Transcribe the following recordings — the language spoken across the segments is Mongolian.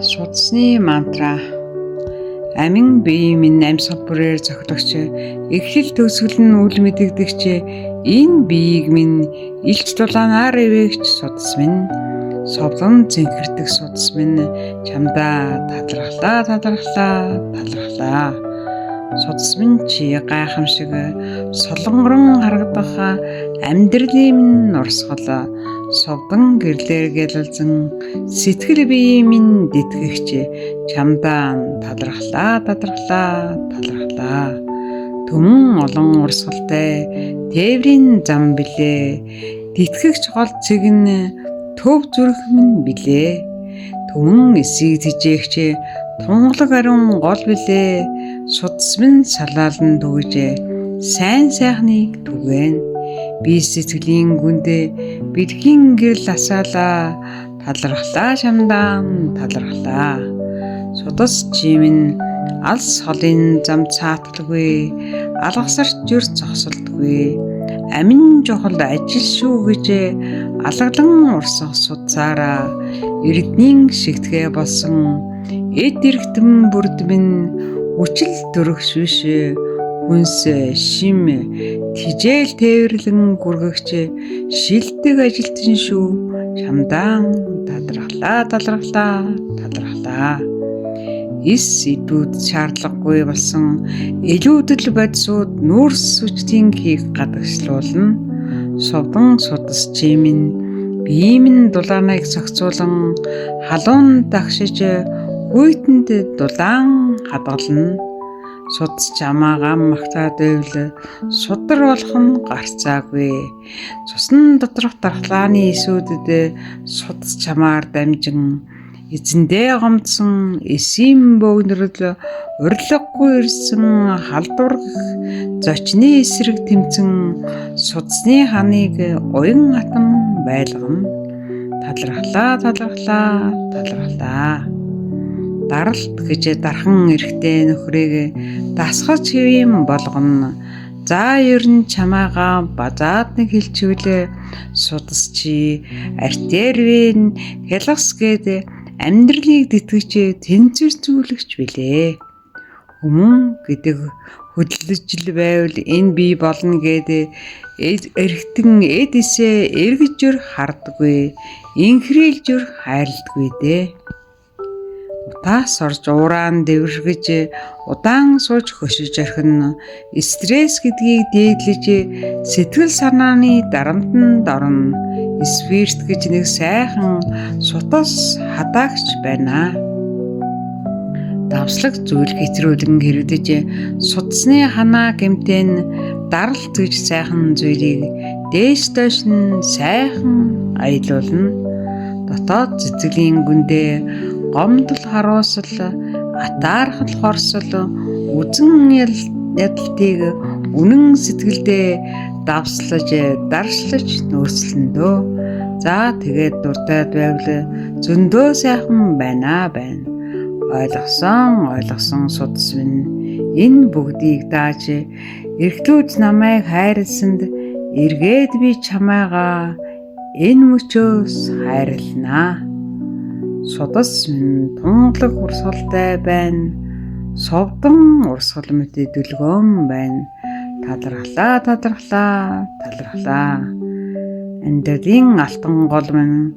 Судасны мантра. Амин бие минь амьсгал бүрээр зохилогч, эхлэл төгсгөл нь үл мэдэгдэгч, энэ биеийг минь илч дулаанаар ивэгч судас минь, совлон зэнхэрдэг судас минь, чамдаа талархлаа. Судас минь чи гайхамшиг, солонгорон харагдах амьдралын минь нурсгал, совдан гэрлэр гэлэлзэн, сэтгэл бие минь дэтгэгч, чамдаа талархлаа. Түмэн олон урсгалтай тээврийн зам билээ, тэтгэгч гол цэгэн төв зүрх минь билээ, түмэн эсийг тижээгч тунгалаг ариун гол билээ, судас минь салаалан дүгэж сайн сайхныг түгэн, би сэтгэлийн гүндээ бэлгийн гэрэл асаалаа, талархлаа чамдаан талархлаа. Судас чи минь алс холын зам цааталгүй, алгасарч зүр зогсолдгүй, амин жохол ажил шүү гэж алаглан урсах судсаараа, эрднийн шигтгэ болсон эд эргэтэн бүрд минь хүчил дөрөгшвш, хүнс шим тижээл тээвэрлэн гүргэгч шилдэг ажилтан шүү, чамдаан талархлаа. Эс идүүд шаардлагагүй болсон илүүдэл бодисууд нүүрс сүчтийн хийг гадагшлуулна, совдан судас чи минь бие минь дулааныг зохицуулан халуун дагшиж хүйтэнд дулаан хадгална, судас чамаагаа магтаад байвал судар болох нь гарцаагүй, цусны доторх дархлааны эсүүдэд судас чамаар дамжин эзэндээ гомдсон эсийн бөөгнөрөл урилгагүй ирсэн халдваргах зочны эсрэг тэмцэн судасны ханыг уян атам байлгана, талархлаа. Даралт гэж дархан эрэхтэй нөхрийг дасгаж хэвэм болгоно, за ер нь чамаагаа базаад нэг хэлчихвэлээ, судас чи артервэн хялгас гээд амьдралыг тэтгэж тэнцвэрзүүлэгч билээ. Хүмүүн гэдэг хөдлөжл байвал энэ бий болно гээд эргэтэн эд эсээ эргэжөр хардаггүй, инхрийлжөр хайрладгүй дээ. Утаас орж ураан дэвргэж удаан сууж хөшиж орхино, стресс гэдгийг дээдлэж сэтгэл санааны дарамтанд орно, спирт гэж нэг сайхан сутас хадаагч байна. Давслаг зүйл хэтрүүлэн хэрвдэж судасны ханаа гэмтэн даралт гэж сайхан зүйлийг дээш доош нь сайхан аялуулна, дотоод цэцгэлийн гүндээ гомдол харуусал, атаархал хорсол, үзэн ядалтыг үнэн сэтгэлдээ давслаж даршлаж нөөцлөндөө, за тэгээд дуртайд байвал зөндөө сайхан байна. Ойлгосон судас минь энэ бүгдийг дааж эрхлүүд намайг хайрлсанд эргээд би чамайгаа энэ мөчөөс хайрлнаа. Судас минь тунгалаг урсгалтай байна, совдан урсгал мэт дүлгөөн байна, талархлаа. Амьдралын алтан гол минь,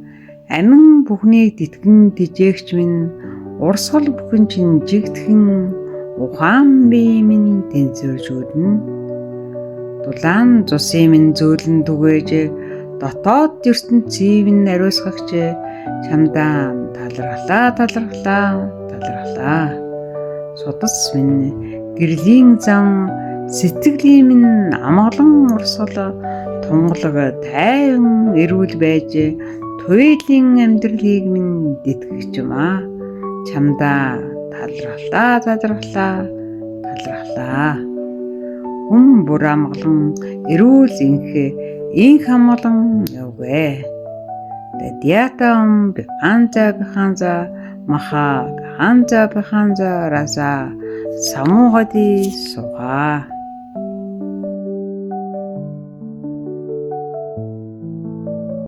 амин бүхнийг тэтгэн тижээгч минь, урсгал бүхэн чинь жигдэхэн ухаан бие минь тэнцвэржүүлнэ, дулаан цусын минь зөөлөн түгээж дотоод ертөнцийн минь ариусгагч, чамдаа талархлаа. Судас минь гэрлийн зам, сэтгэлийн минь амгалан урсгал, тунгалаг тайван эрүүл байж туйлын амьдралыг минь дэтгэгч юм аа, чамдаа талархлаа. Хүн бүр амгалан эрүүл инх амгалан явгай. Дядятам биханза маха биханза раса самугади суга.